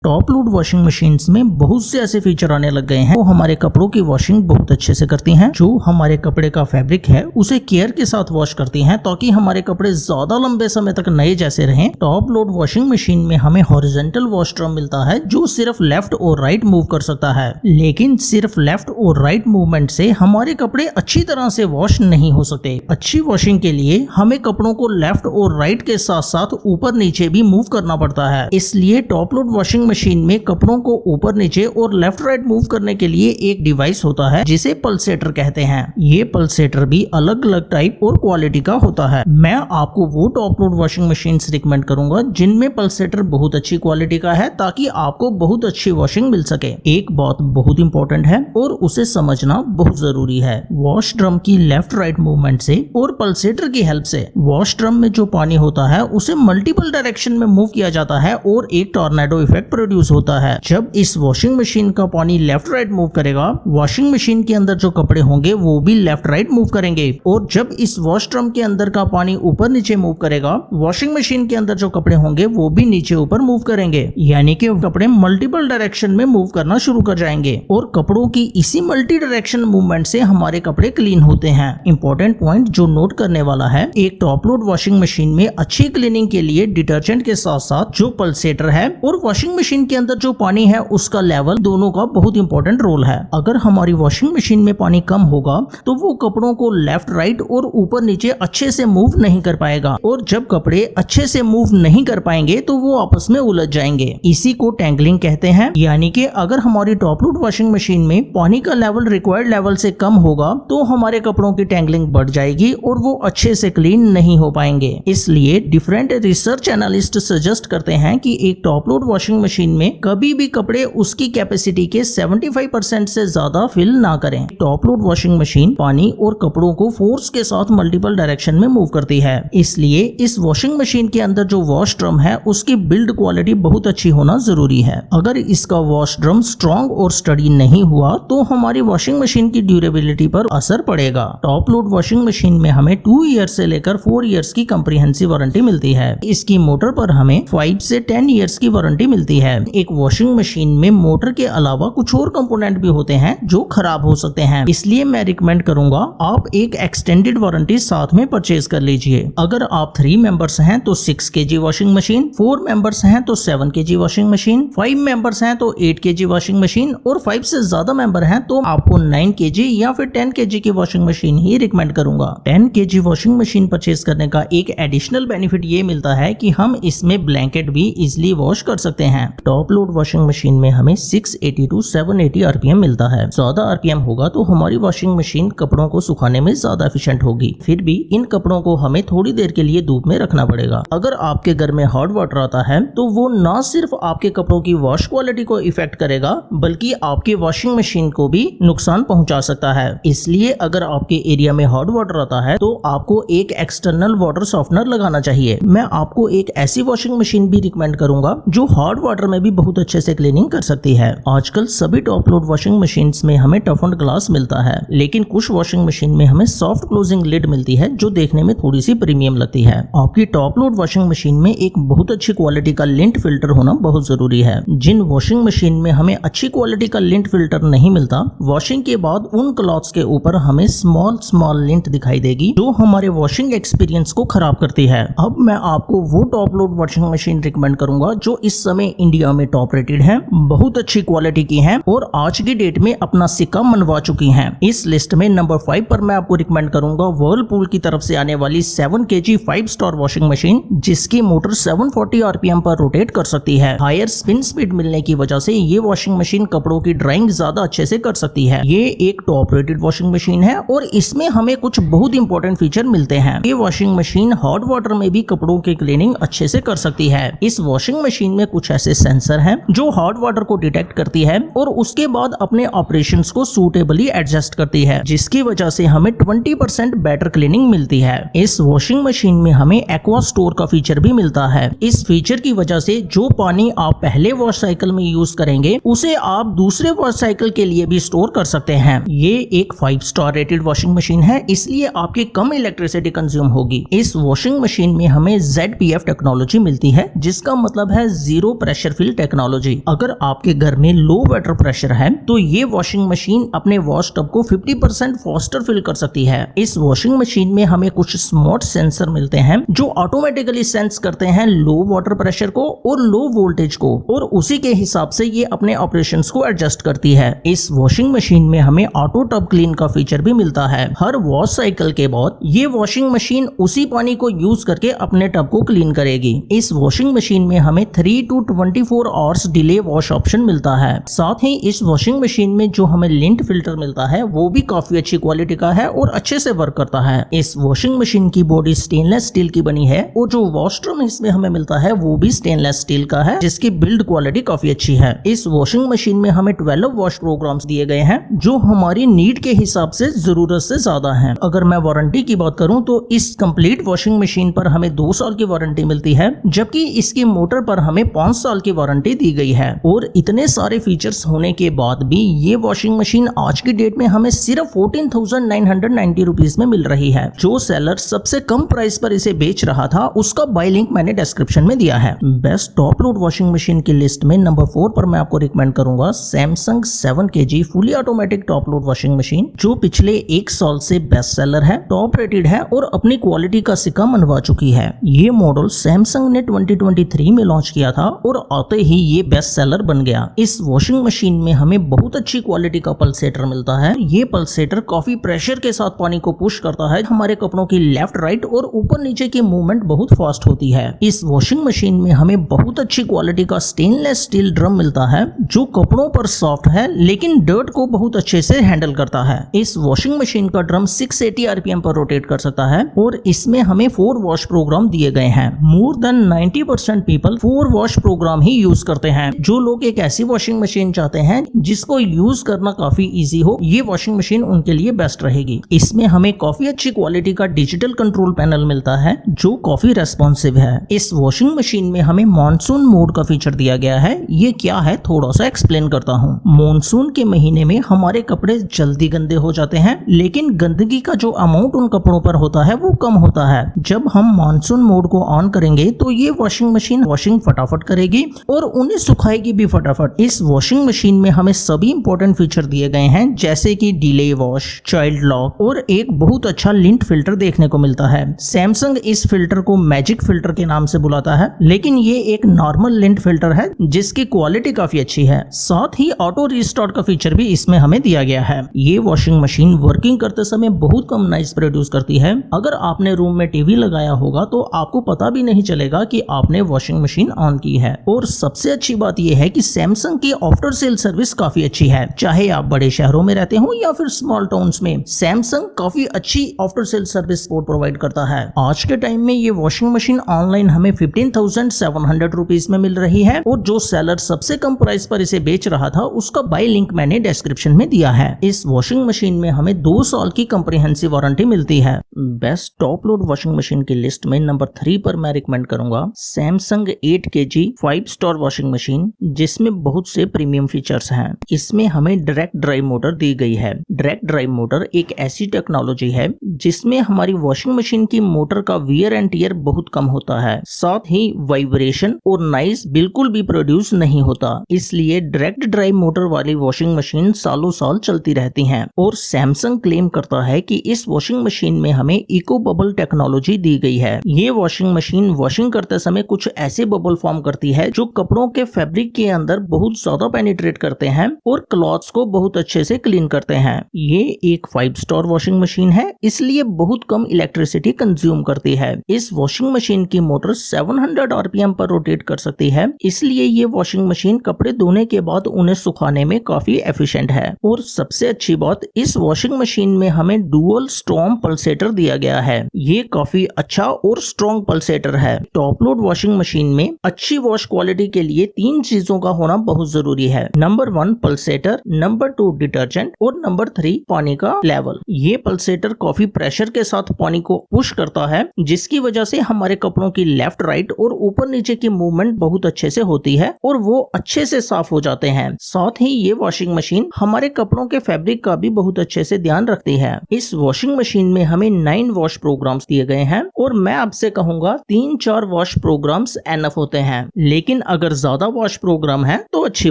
Top load washing machines में बहुत से ऐसे फीचर आने लग गए हैं वो हमारे कपड़ों की वॉशिंग बहुत अच्छे से करती हैं। जो हमारे कपड़े का फैब्रिक है उसे केयर के साथ वॉश करती हैं ताकि हमारे कपड़े ज्यादा लंबे समय तक नए जैसे रहें। टॉप लोड वॉशिंग मशीन में हमें हॉरिजॉन्टल वॉश ड्रम मिलता है जो सिर्फ लेफ्ट और राइट मूव कर सकता है, लेकिन सिर्फ लेफ्ट और राइट मूवमेंट से हमारे कपड़े अच्छी तरह से वॉश नहीं हो सकते। अच्छी वॉशिंग के लिए हमें कपड़ों को लेफ्ट और राइट के साथ साथ ऊपर नीचे भी मूव करना पड़ता है। इसलिए टॉप लोड वॉशिंग मशीन में कपड़ों को ऊपर नीचे और लेफ्ट राइट मूव करने के लिए एक डिवाइस होता है जिसे पल्सेटर कहते हैं। ये पल्सेटर भी अलग अलग टाइप और क्वालिटी का होता है। मैं आपको वो top load washing machines recommend करूंगा जिनमें पल्सेटर बहुत अच्छी क्वालिटी का है ताकि आपको बहुत अच्छी वॉशिंग मिल सके। एक बात बहुत इंपॉर्टेंट है और उसे समझना बहुत जरूरी है। वॉश ड्रम की लेफ्ट राइट मूवमेंट से और पल्सेटर की हेल्प से वॉश ड्रम में जो पानी होता है उसे मल्टीपल डायरेक्शन में मूव किया जाता है और एक टॉर्नेडो इफेक्ट प्रोड्यूस होता है। जब इस वॉशिंग मशीन का पानी लेफ्ट राइट मूव करेगा, वॉशिंग मशीन के अंदर जो कपड़े होंगे वो भी लेफ्ट राइट मूव करेंगे, और जब इस वॉश ड्रम के अंदर का पानी ऊपर नीचे मूव करेगा, वॉशिंग मशीन के अंदर जो कपड़े होंगे वो भी नीचे ऊपर मूव करेंगे। यानी कि कपड़े मल्टीपल डायरेक्शन में मूव करना शुरू कर जाएंगे और कपड़ों की इसी मल्टी डायरेक्शन मूवमेंट से हमारे कपड़े क्लीन होते हैं। इंपॉर्टेंट पॉइंट जो नोट करने वाला है, एक टॉप लोड वॉशिंग मशीन में अच्छी क्लीनिंग के लिए डिटर्जेंट के साथ साथ जो पल्सेटर है और वॉशिंग मशीन के अंदर जो पानी है उसका लेवल, दोनों का बहुत इंपॉर्टेंट रोल है। अगर हमारी वॉशिंग मशीन में पानी कम होगा तो वो कपड़ों को लेफ्ट राइट और ऊपर नीचे अच्छे से मूव नहीं कर पाएगा, और जब कपड़े अच्छे से मूव नहीं कर पाएंगे तो वो आपस में उलझ जाएंगे। इसी को टैंगलिंग कहते हैं। यानी कि अगर हमारी टॉप लोड वॉशिंग मशीन में पानी का लेवल रिक्वायर्ड लेवल से कम होगा तो हमारे कपड़ों की टैंगलिंग बढ़ जाएगी और वो अच्छे से क्लीन नहीं हो पाएंगे। इसलिए डिफरेंट रिसर्च एनालिस्ट सजेस्ट करते हैं कि एक टॉप लोड वॉशिंग मशीन में कभी भी कपड़े उसकी कैपेसिटी के 75% से ज्यादा फिल ना करें। टॉप लोड वॉशिंग मशीन पानी और कपड़ों को फोर्स के साथ मल्टीपल डायरेक्शन में मूव करती है। इसलिए इस वॉशिंग मशीन के अंदर जो वॉश ड्रम है उसकी बिल्ड क्वालिटी बहुत अच्छी होना जरूरी है। अगर इसका वॉश ड्रम स्ट्रॉन्ग और स्टडी नहीं हुआ तो हमारी वॉशिंग मशीन की ड्यूरेबिलिटी पर असर पड़ेगा। टॉप लोड वॉशिंग मशीन में हमें 2 ईयर्स से लेकर 4 ईयर्स की कम्प्रिहेंसिव वारंटी मिलती है। इसकी मोटर पर हमें 5 से 10 ईयर्स की वारंटी मिलती है। एक वॉशिंग मशीन में मोटर के अलावा कुछ और कंपोनेंट भी होते हैं जो खराब हो सकते हैं, इसलिए मैं रिकमेंड करूंगा आप एक एक्सटेंडेड वारंटी साथ में परचेज कर लीजिए। अगर आप 3 मेंबर्स हैं तो 6 kg वॉशिंग मशीन, 4 मेंबर्स हैं तो 7 kg वॉशिंग मशीन, 5 मेंबर्स हैं तो 8 kg वॉशिंग मशीन, और 5 से ज्यादा मेंबर हैं तो आपको 9 kg या फिर 10 kg की वॉशिंग मशीन ही रिकमेंड करूंगा। 10 kg वॉशिंग मशीन परचेज करने का एक एडिशनल बेनिफिट ये मिलता है कि हम इसमें ब्लैंकेट भी इजिली वॉश कर सकते हैं। टॉप लोड वॉशिंग मशीन में हमें 680 to 780 आरपीएम मिलता है। ज्यादा आरपीएम होगा तो हमारी वॉशिंग मशीन कपड़ों को सुखाने में ज्यादा एफिशिएंट होगी। फिर भी इन कपड़ों को हमें थोड़ी देर के लिए धूप में रखना पड़ेगा। अगर आपके घर में हॉट वाटर आता है तो वो ना सिर्फ आपके कपड़ों की वॉश क्वालिटी को इफेक्ट करेगा बल्कि आपके वॉशिंग मशीन को भी नुकसान पहुंचा सकता है। इसलिए अगर आपके एरिया में हॉट वाटर आता है तो आपको एक एक्सटर्नल वाटर सॉफ्टनर लगाना चाहिए। मैं आपको एक ऐसी वॉशिंग मशीन भी रिकमेंड करूंगा जो हॉट वाटर में भी बहुत अच्छे से क्लीनिंग कर सकती है। आजकल सभी टॉप लोड वॉशिंग मशीन्स में हमें टफन्ड ग्लास मिलता है, लेकिन कुछ वॉशिंग मशीन में हमें सॉफ्ट क्लोजिंग लिड मिलती है जो देखने में थोड़ी सी प्रीमियम लगती है। आपकी टॉप लोड वॉशिंग मशीन में एक बहुत अच्छी क्वालिटी का लिंट फिल्टर होना बहुत जरूरी है। जिन वॉशिंग मशीन में हमें अच्छी क्वालिटी का लिंट फिल्टर नहीं मिलता, वॉशिंग के बाद उन क्लॉथ्स के ऊपर हमें स्मॉल लिंट दिखाई देगी जो हमारे वॉशिंग एक्सपीरियंस को खराब करती है। अब मैं आपको वो top load washing machine recommend करूंगा जो इस समय इंडिया में टॉप रेटेड है, बहुत अच्छी क्वालिटी की हैं और आज की डेट में अपना सिक्का मनवा चुकी हैं। इस लिस्ट में नंबर 5 पर मैं आपको रिकमेंड करूंगा व्हर्लपूल की तरफ से आने वाली 7 kg 5 स्टार वॉशिंग मशीन, जिसकी मोटर 740 आरपीएम पर रोटेट कर सकती है। हायर स्पिन स्पीड मिलने की वजह से ये वॉशिंग मशीन कपड़ों की ड्राइंग ज्यादा अच्छे से कर सकती है। ये एक टॉप रेटेड वॉशिंग मशीन है और इसमें हमें कुछ बहुत इंपॉर्टेंट फीचर मिलते हैं। ये वॉशिंग मशीन हॉट वाटर में भी कपड़ों की क्लीनिंग अच्छे से कर सकती है। इस वॉशिंग मशीन में कुछ ऐसे सेंसर हैं जो हॉट वाटर को डिटेक्ट करती है और उसके बाद अपने ऑपरेशंस को सूटेबली एडजस्ट करती है, जिसकी वजह से हमें 20% बेटर क्लीनिंग मिलती है। इस वॉशिंग मशीन में हमें एक्वा स्टोर का फीचर भी मिलता है। इस फीचर की वजह से जो पानी आप पहले वॉश साइकिल में यूज करेंगे उसे आप दूसरे वॉश साइकिल के लिए भी स्टोर कर सकते हैं। ये एक 5 स्टार रेटेड वॉशिंग मशीन है, इसलिए आपकी कम इलेक्ट्रिसिटी कंज्यूम होगी। इस वॉशिंग मशीन में हमें ZPF टेक्नोलॉजी मिलती है, जिसका मतलब है zero pressure pressure fill technology. अगर आपके घर में लो वाटर प्रेशर है तो ये वॉशिंग मशीन अपने वॉश टब को 50% फास्टर फिल कर सकती है। इस वॉशिंग मशीन में हमें कुछ स्मार्ट सेंसर मिलते हैं जो ऑटोमेटिकली सेंस करते हैं लो वाटर प्रेशर को और लो वोल्टेज को, और उसी के हिसाब से ये अपने ऑपरेशंस को एडजस्ट करती है। इस वॉशिंग मशीन में हमें ऑटो टब क्लीन का फीचर भी मिलता है। हर वॉश साइकिल के बाद ये वॉशिंग मशीन उसी पानी को यूज करके अपने टब को क्लीन करेगी। इस वॉशिंग मशीन में हमें 3 to 24 hours delay wash option मिलता है। साथ ही इस वॉशिंग मशीन में जो हमें लिंट फिल्टर मिलता है वो भी काफी अच्छी क्वालिटी का है और अच्छे से वर्क करता है। इस वॉशिंग मशीन की बॉडी स्टेनलेस स्टील की बनी है और जो वॉशरूम इसमें हमें मिलता है वो भी स्टेनलेस स्टील का है, जिसकी बिल्ड क्वालिटी काफी अच्छी है। इस वॉशिंग मशीन में हमें 12 वॉश प्रोग्राम्स दिए गए हैं जो हमारी नीड के हिसाब से जरूरत से ज्यादा हैं। अगर मैं वारंटी की बात करूं तो इस कंप्लीट वॉशिंग मशीन पर हमें 2 साल की वारंटी मिलती है, जबकि इसकी मोटर पर हमें 5 साल की वारंटी दी गई है। और इतने सारे फीचर्स होने के बाद भी ये वॉशिंग मशीन आज की डेट में हमें सिर्फ 14,990 रुपीज में मिल रही है। जो सेलर सबसे कम प्राइस पर इसे बेच रहा था उसका बाय लिंक मैंने डिस्क्रिप्शन में दिया है। Best top load washing machine की लिस्ट में नंबर 4 पर मैं आपको रिकमेंड करूंगा Samsung 7 kg fully automatic top load washing machine, जो पिछले 1 साल से बेस्ट सेलर है, टॉप रेटेड है और अपनी क्वालिटी का सिक्का मनवा चुकी है। ये मॉडल सैमसंग ने 2023 में लॉन्च किया था और आते ही ये बेस्ट सेलर बन गया। इस वॉशिंग मशीन में हमें बहुत अच्छी क्वालिटी का पल्सेटर मिलता है। ये पल्सेटर काफी प्रेशर के साथ पानी को पुश करता है। हमारे कपड़ों की लेफ्ट राइट और ऊपर नीचे की मूवमेंट बहुत फास्ट होती है। इस वॉशिंग मशीन में हमें बहुत अच्छी क्वालिटी का स्टेनलेस स्टील ड्रम मिलता है जो कपड़ों पर सॉफ्ट है लेकिन डर्ट को बहुत अच्छे से हैंडल करता है। इस वॉशिंग मशीन का ड्रम 680 आरपीएम पर रोटेट कर सकता है और इसमें हमें 4 वॉश प्रोग्राम दिए गए हैं। More than 90% people 4 wash programme ही यूज करते हैं। जो लोग एक ऐसी वॉशिंग मशीन चाहते हैं जिसको यूज करना काफी इजी हो, ये वॉशिंग मशीन उनके लिए बेस्ट रहेगी। इसमें हमें काफी अच्छी क्वालिटी का डिजिटल कंट्रोल पैनल मिलता है जो काफी रेस्पॉन्सिव है। इस वॉशिंग मशीन में हमें मॉनसून मोड का फीचर दिया गया है। ये क्या है थोड़ा सा एक्सप्लेन करता हूँ। मॉनसून के महीने में हमारे कपड़े जल्दी गंदे हो जाते हैं, लेकिन गंदगी का जो अमाउंट उन कपड़ों पर होता है वो कम होता है। जब हम मॉनसून मोड को ऑन करेंगे तो ये वॉशिंग मशीन वॉशिंग फटाफट करेगी और उन्हें सुखाएगी भी फटाफट। इस वॉशिंग मशीन में हमें सभी इंपॉर्टेंट फीचर दिए गए हैं जैसे कि डिले वॉश, चाइल्ड लॉक और एक बहुत अच्छा लिंट फिल्टर देखने को मिलता है। सैमसंग इस फिल्टर को मैजिक फिल्टर के नाम से बुलाता है, लेकिन ये एक नॉर्मल लिंट फिल्टर है जिसकी क्वालिटी काफी अच्छी है। साथ ही ऑटो रिस्टार्ट का फीचर भी इसमें हमें दिया गया है। ये वॉशिंग मशीन वर्किंग करते समय बहुत कम नॉइज प्रोड्यूस करती है। अगर आपने रूम में टीवी लगाया होगा तो आपको पता भी नहीं चलेगा कि आपने वॉशिंग मशीन ऑन की है। और सबसे अच्छी बात यह है कि सैमसंग की आफ्टर सेल सर्विस काफी अच्छी है। चाहे आप बड़े शहरों में रहते हो या फिर स्मॉल टाउन्स में, सैमसंग काफी अच्छी after sale service support provide करता है। आज के टाइम में ये वॉशिंग मशीन ऑनलाइन हमें 15,700 रुपीज में मिल रही है और जो सेलर सबसे कम प्राइस पर इसे बेच रहा था उसका बाय लिंक मैंने डिस्क्रिप्शन में दिया है। इस वॉशिंग मशीन में हमें 2 साल की कंप्रिहेंसिव वारंटी मिलती है। Best top load washing machine की लिस्ट में नंबर 3 पर मैं रिकमेंड करूंगा Samsung 8 kg 5 star washing machine, जिसमें बहुत से प्रीमियम फीचर्स हैं। इसमें हमें डायरेक्ट ड्राइव मोटर दी गई है। डायरेक्ट ड्राइव मोटर एक ऐसी टेक्नोलॉजी है जिसमें हमारी वॉशिंग मशीन की मोटर का वियर एंड टियर बहुत कम होता है। साथ ही वाइब्रेशन और नॉइज बिल्कुल भी प्रोड्यूस नहीं होता। इसलिए डायरेक्ट ड्राइव मोटर वाली वॉशिंग मशीन सालों साल चलती रहती हैं। और सैमसंग क्लेम करता है कि इस वॉशिंग मशीन में हमें इको बबल टेक्नोलॉजी दी गई है। ये वॉशिंग मशीन वॉशिंग करते समय कुछ ऐसे बबल फॉर्म करती है जो कपड़ों के फैब्रिक के अंदर बहुत ज्यादा पेनिट्रेट करते हैं और क्लॉथ्स को बहुत अच्छे से क्लीन करते हैं। ये एक 5 स्टार वॉशिंग मशीन है, इसलिए बहुत कम इलेक्ट्रिसिटी कंज्यूम करती है। इस वॉशिंग मशीन की मोटर 700 आरपीएम पर रोटेट कर सकती है, इसलिए ये वॉशिंग मशीन कपड़े धोने के बाद उन्हें सुखाने में काफी एफिशिएंट है। और सबसे अच्छी बात, इस वॉशिंग मशीन में हमें डुअल स्टॉर्म पल्सेटर दिया गया है। ये काफी अच्छा और स्ट्रॉन्ग पल्सेटर है। टॉप लोड वॉशिंग मशीन में अच्छी वॉश क्वालिटी के लिए 3 चीजों का होना बहुत जरूरी है। नंबर 1 पल्सेटर, नंबर 2 डिटर्जेंट और नंबर 3 पानी का लेवल। ये पल्सेटर काफी प्रेशर के साथ पानी को पुश करता है, जिसकी वजह से हमारे कपड़ों की लेफ्ट राइट और ऊपर नीचे की मूवमेंट बहुत अच्छे से होती है और वो अच्छे से साफ हो जाते हैं। साथ ही ये वॉशिंग मशीन हमारे कपड़ों के फैब्रिक का भी बहुत अच्छे से ध्यान रखती है। इस वॉशिंग मशीन में हमें 9 वॉश प्रोग्राम्स दिए गए हैं और मैं आपसे कहूंगा 3-4 वॉश प्रोग्राम्स एनफ होते हैं। लेकिन लेकिन अगर ज्यादा वॉश प्रोग्राम है तो अच्छी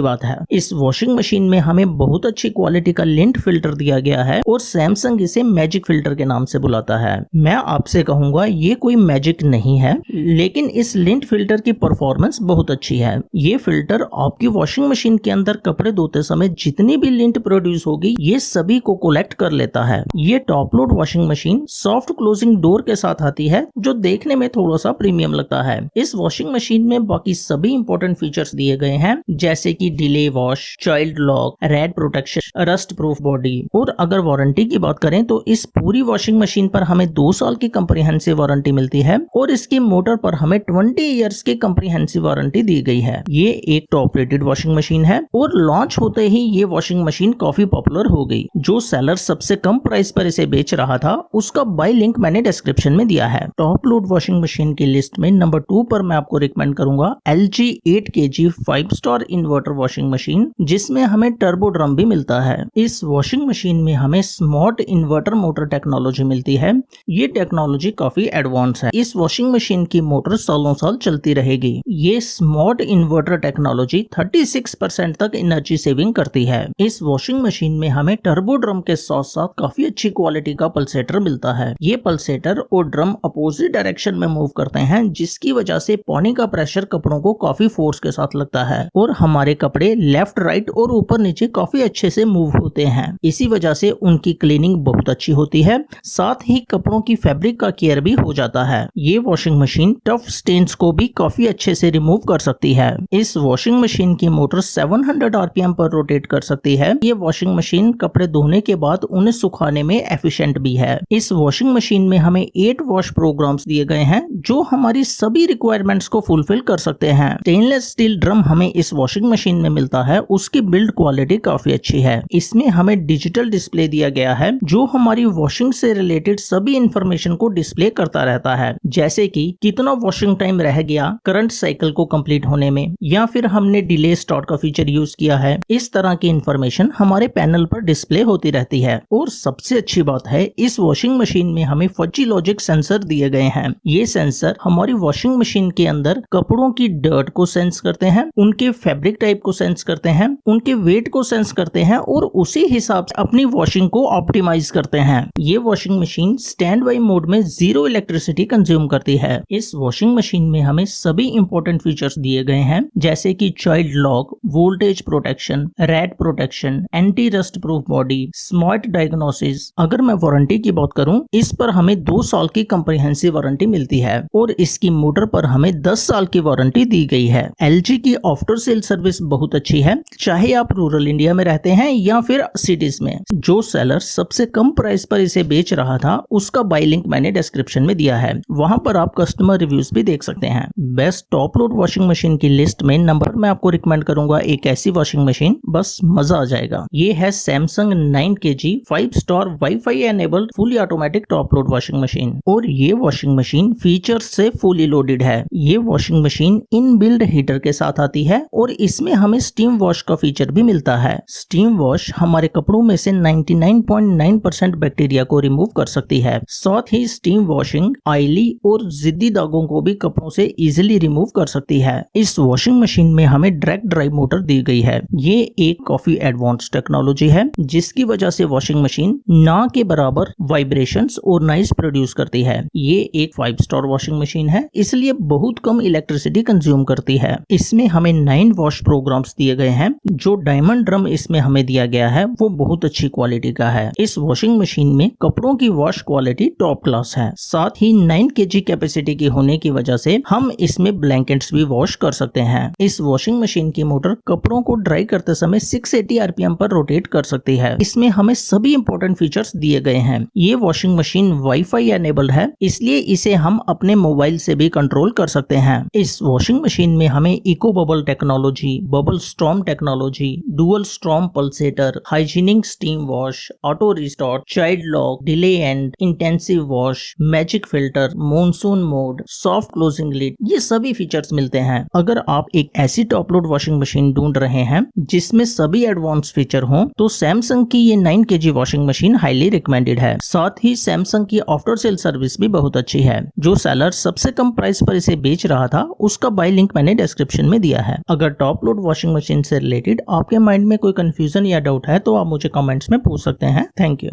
बात है। इस वॉशिंग मशीन में हमें बहुत अच्छी क्वालिटी का लिंट फिल्टर दिया गया है और सैमसंग इसे मैजिक फिल्टर के नाम से बुलाता है। मैं आपसे कहूंगा ये कोई मैजिक नहीं है, लेकिन इस लिंट फिल्टर की परफॉर्मेंस बहुत अच्छी है। ये फिल्टर आपकी वॉशिंग मशीन के अंदर कपड़े धोते समय जितनी भी लिंट प्रोड्यूस होगी ये सभी को कलेक्ट कर लेता है। ये top load washing machine soft closing door के साथ आती है जो देखने में थोड़ा सा प्रीमियम लगता है। इस वॉशिंग मशीन में बाकी सभी इंपॉर्टेंट फीचर्स दिए गए हैं जैसे कि delay wash, child lock, rat protection, rust proof body. और अगर वारंटी की बात करें तो इस पूरी वॉशिंग मशीन पर हमें 2 साल की कम्प्रिहेंसिव वारंटी मिलती है और इसकी मोटर पर हमें 20 इयर्स की कम्प्रिहेंसिव वारंटी दी गई है। ये एक टॉप रेटेड वॉशिंग मशीन है और लॉन्च होते ही ये वॉशिंग मशीन काफी पॉपुलर हो गई। जो सेलर सबसे कम प्राइस पर इसे बेच रहा था उसका बाय लिंक मैंने डिस्क्रिप्शन में दिया है। टॉप लोड वॉशिंग मशीन की लिस्ट में नंबर 2 पर मैं आपको रिकमेंड करूंगा LG 8 kg 5 star inverter washing machine, जिसमें हमें टर्बो ड्रम भी मिलता है। इस वॉशिंग मशीन में हमें स्मार्ट इन्वर्टर मोटर टेक्नोलॉजी मिलती है। ये टेक्नोलॉजी काफी एडवांस है। इस वॉशिंग मशीन की मोटर सालों साल चलती रहेगी। ये स्मार्ट इन्वर्टर टेक्नोलॉजी 36% तक एनर्जी सेविंग करती है। इस वॉशिंग मशीन में हमें टर्बो ड्रम के साथ साथ काफी अच्छी क्वालिटी का पल्सेटर मिलता है। ये पल्सेटर और ड्रम अपोजिट डायरेक्शन में मूव करते हैं, जिसकी वजह से पानी का प्रेशर कपड़ों को काफी फोर्स के साथ लगता है और हमारे कपड़े लेफ्ट राइट और ऊपर नीचे काफी अच्छे से मूव होते हैं। इसी वजह से उनकी क्लीनिंग बहुत अच्छी होती है, साथ ही कपड़ों की फैब्रिक का केयर भी हो जाता है। ये वॉशिंग मशीन टफ स्टेन्स को भी काफी अच्छे से रिमूव कर सकती है। इस वॉशिंग मशीन की मोटर 700 आरपीएम पर रोटेट कर सकती है। ये वॉशिंग मशीन कपड़े धोने के बाद उन्हें सुखाने में एफिशिएंट भी है। इस वॉशिंग मशीन में हमें 8 वॉश प्रोग्राम्स दिए गए हैं जो हमारी सभी रिक्वायरमेंट्स को फुलफिल कर सकते हैं। स्टेनलेस स्टील ड्रम हमें इस वॉशिंग मशीन में मिलता है, उसकी बिल्ड क्वालिटी काफी अच्छी है। इसमें हमें डिजिटल डिस्प्ले दिया गया है जो हमारी वॉशिंग से रिलेटेड सभी इंफॉर्मेशन को डिस्प्ले करता रहता है, जैसे कि कितना वॉशिंग टाइम रह गया करंट साइकिल को कंप्लीट होने में, या फिर हमने डिले स्टार्ट का फीचर यूज किया है। इस तरह की इंफॉर्मेशन हमारे पैनल पर डिस्प्ले होती रहती है। और सबसे अच्छी बात है इस वॉशिंग मशीन में हमें फजी लॉजिक सेंसर दिए गए हैं। ये सेंसर हमारी वॉशिंग मशीन के अंदर कपड़ों की डर्ट को सेंस करते हैं, उनके फैब्रिक टाइप को सेंस करते हैं, उनके वेट को सेंस करते हैं और उसी हिसाब से अपनी वॉशिंग को ऑप्टिमाइज करते हैं। ये washing machine stand by mode में 0 इलेक्ट्रिसिटी कंज्यूम करती है। इस वॉशिंग मशीन में हमें सभी इंपॉर्टेंट फीचर्स दिए गए हैं जैसे कि child lock, voltage protection, rat protection, anti rust proof body, smart diagnosis. अगर मैं वारंटी की बात करूं, इस पर हमें 2 साल की कम्प्रिहेंसिव वारंटी मिलती है और इसकी मोटर पर हमें 10 साल की वारंटी दी गई है। LG की आफ्टर सेल सर्विस बहुत अच्छी है, चाहे आप रूरल इंडिया में रहते हैं या फिर सिटीज में। जो सेलर सबसे कम प्राइस पर इसे बेच रहा था उसका बाय लिंक मैंने डिस्क्रिप्शन में दिया है, वहां पर आप कस्टमर रिव्यूज भी देख सकते हैं। Best top load washing machine की लिस्ट में नंबर मैं आपको रिकमेंड करूंगा एक ऐसी वॉशिंग मशीन, बस मजा आ जाएगा। ये है Samsung 9 kg 5 star wifi enabled fully automatic top load washing machine. और ये वॉशिंग मशीन फीचर्स से फुली लोडेड है। ये washing machine in build heater के साथ आती है और इसमें हमें स्टीम वॉश का फीचर भी मिलता है। स्टीम वॉश हमारे कपड़ों में से 99.9% बैक्टीरिया को रिमूव कर सकती है। साथ ही स्टीम वॉशिंग ऑयली और जिद्दी दागों को भी कपड़ों से इजीली रिमूव कर सकती है। इस वॉशिंग मशीन में हमें डायरेक्ट ड्राइव मोटर दी गई है। ये एक काफी एडवांस टेक्नोलॉजी है जिसकी वजह से वॉशिंग मशीन ना के बराबर वाइब्रेशंस और नॉइज प्रोड्यूस करती है। ये एक 5 स्टार वॉशिंग मशीन है, इसलिए बहुत कम इलेक्ट्रिसिटी कंज्यूम करती है। इसमें हमें 9 वॉश प्रोग्राम्स दिए गए हैं। जो डायमंड ड्रम इसमें हमें दिया गया है वो बहुत अच्छी क्वालिटी का है। इस वॉशिंग मशीन में कपड़ों की वॉश क्वालिटी टॉप क्लास है। साथ ही 9 kg कैपेसिटी की होने की वजह से हम इसमें ब्लैंकेट्स भी वॉश कर सकते हैं। इस वॉशिंग मशीन की मोटर कपड़ों को ड्राई करते समय 680 आरपीएम पर रोटेट कर सकती है। इसमें हमें सभी इंपॉर्टेंट फीचर्स दिए गए हैं। ये वॉशिंग मशीन वाईफाई एनेबल्ड है, इसलिए इसे हम अपने मोबाइल से भी कंट्रोल कर सकते हैं। इस वॉशिंग मशीन में हमें eco bubble technology, bubble storm technology, dual storm pulsator, hygienic steam wash, auto restart, child lock, delay end, intensive wash, magic filter, monsoon mode, soft closing lid, ये सभी फीचर्स मिलते हैं। अगर आप एक ऐसी टॉप लोड वॉशिंग मशीन ढूंढ रहे हैं जिसमें सभी एडवांस फीचर हों तो सैमसंग की ये 9 kg washing machine highly recommended है। साथ ही सैमसंग की आफ्टर सेल सर्विस भी बहुत अच्छी है। जो सेलर सबसे कम प्राइस पर इसे बेच रहा था उसका बाय लिंक मैंने डिस्क्रिप्शन में दिया है। अगर टॉप लोड वॉशिंग मशीन से रिलेटेड आपके माइंड में कोई कंफ्यूजन या डाउट है तो आप मुझे कमेंट्स में पूछ सकते हैं। Thank you.